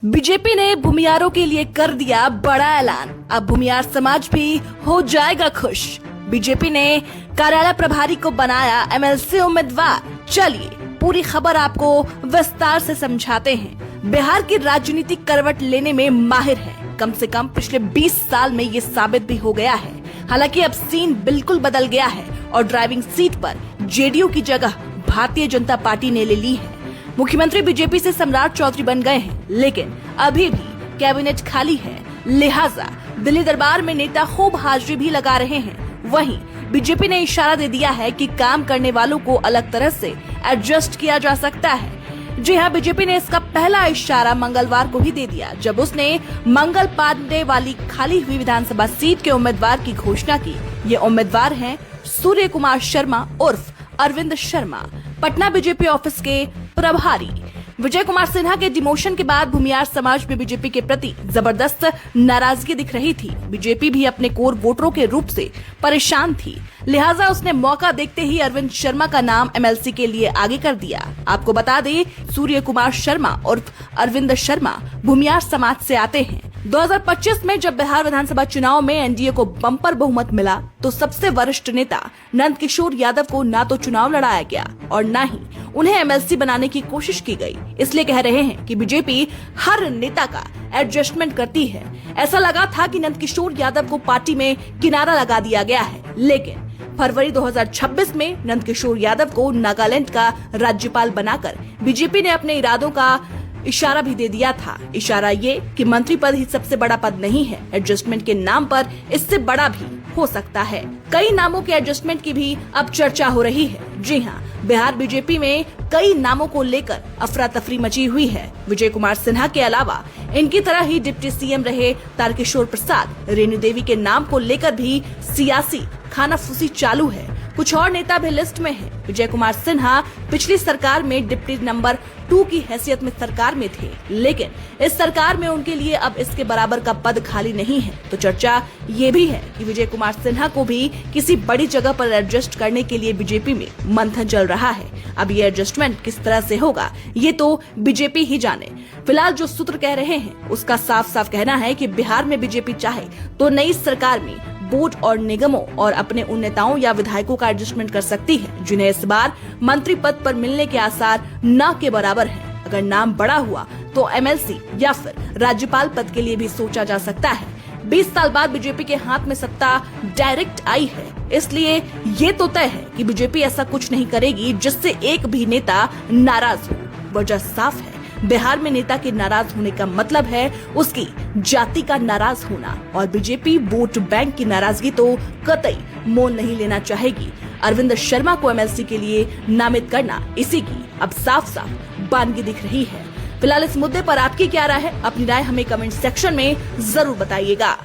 BJP ने भूमियारों के लिए कर दिया बड़ा ऐलान। अब भूमियार समाज भी हो जाएगा खुश। बीजेपी ने कार्यालय प्रभारी को बनाया एमएलसी उम्मीदवार। चलिए पूरी खबर आपको विस्तार से समझाते हैं। बिहार की राजनीतिक करवट लेने में माहिर है। कम से कम पिछले 20 साल में ये साबित भी हो गया है। हालांकि अब सीन बिल्कुल बदल गया है और ड्राइविंग सीट पर जेडीयू की जगह भारतीय जनता पार्टी ने ले ली है। मुख्यमंत्री बीजेपी से सम्राट चौधरी बन गए हैं, लेकिन अभी भी कैबिनेट खाली है। लिहाजा दिल्ली दरबार में नेता खूब हाजिरी भी लगा रहे हैं। वहीं बीजेपी ने इशारा दे दिया है कि काम करने वालों को अलग तरह से एडजस्ट किया जा सकता है। जी हां, बीजेपी ने इसका पहला इशारा मंगलवार को ही दे दिया, जब उसने मंगल पांडे वाली खाली हुई विधानसभा सीट के उम्मीदवार की घोषणा की। ये उम्मीदवार हैं सूर्य कुमार शर्मा उर्फ अरविंद शर्मा, पटना बीजेपी ऑफिस के प्रभारी। विजय कुमार सिन्हा के डिमोशन के बाद भूमियार समाज में बीजेपी के प्रति जबरदस्त नाराजगी दिख रही थी। बीजेपी भी अपने कोर वोटरों के रूप से परेशान थी, लिहाजा उसने मौका देखते ही अरविंद शर्मा का नाम एमएलसी के लिए आगे कर दिया। आपको बता दें, सूर्य कुमार शर्मा उर्फ अरविंद शर्मा भूमियार समाज से आते हैं। 2025 में जब बिहार विधानसभा चुनाव में एनडीए को बम्पर बहुमत मिला, तो सबसे वरिष्ठ नेता नंद किशोर यादव को ना तो चुनाव लड़ाया गया और न ही उन्हें एमएलसी बनाने की कोशिश की गई। इसलिए कह रहे हैं कि बीजेपी हर नेता का एडजस्टमेंट करती है। ऐसा लगा था कि नंद किशोर यादव को पार्टी में किनारा लगा दिया गया है, लेकिन फरवरी 2026 में नंद किशोर यादव को नागालैंड का राज्यपाल बनाकर बीजेपी ने अपने इरादों का इशारा भी दे दिया था। इशारा ये कि मंत्री पद ही सबसे बड़ा पद नहीं है, एडजस्टमेंट के नाम पर इससे बड़ा भी हो सकता है। कई नामों के एडजस्टमेंट की भी अब चर्चा हो रही है। जी हां, बिहार बीजेपी में कई नामों को लेकर अफरा तफरी मची हुई है। विजय कुमार सिन्हा के अलावा इनकी तरह ही डिप्टी सीएम रहे तारकिशोर प्रसाद, रेणु देवी के नाम को लेकर भी सियासी खानाफूसी चालू है। कुछ और नेता भी लिस्ट में हैं। विजय कुमार सिन्हा पिछली सरकार में डिप्टी नंबर 2 की हैसियत में सरकार में थे, लेकिन इस सरकार में उनके लिए अब इसके बराबर का पद खाली नहीं है। तो चर्चा ये भी है कि विजय कुमार सिन्हा को भी किसी बड़ी जगह पर एडजस्ट करने के लिए बीजेपी में मंथन चल रहा है। अब ये एडजस्टमेंट किस तरह से होगा, ये तो बीजेपी ही जाने। फिलहाल जो सूत्र कह रहे हैं, उसका साफ साफ कहना है कि बिहार में बीजेपी चाहे तो नई सरकार में बोर्ड और निगमों और अपने उन नेताओं या विधायकों का एडजस्टमेंट कर सकती है जिन्हें इस बार मंत्री पद पर मिलने के आसार न के बराबर हैं। अगर नाम बड़ा हुआ तो एमएलसी या फिर राज्यपाल पद के लिए भी सोचा जा सकता है। 20 साल बाद बीजेपी के हाथ में सत्ता डायरेक्ट आई है, इसलिए ये तो तय है कि बीजेपी ऐसा कुछ नहीं करेगी जिससे एक भी नेता नाराज हो। वजह साफ है, बिहार में नेता के नाराज होने का मतलब है उसकी जाति का नाराज होना, और बीजेपी वोट बैंक की नाराजगी तो कतई मोल नहीं लेना चाहेगी। अरविंद शर्मा को एमएलसी के लिए नामित करना इसी की अब साफ साफ बानगी दिख रही है। फिलहाल इस मुद्दे पर आपकी क्या राय है? अपनी राय हमें कमेंट सेक्शन में जरूर बताइएगा।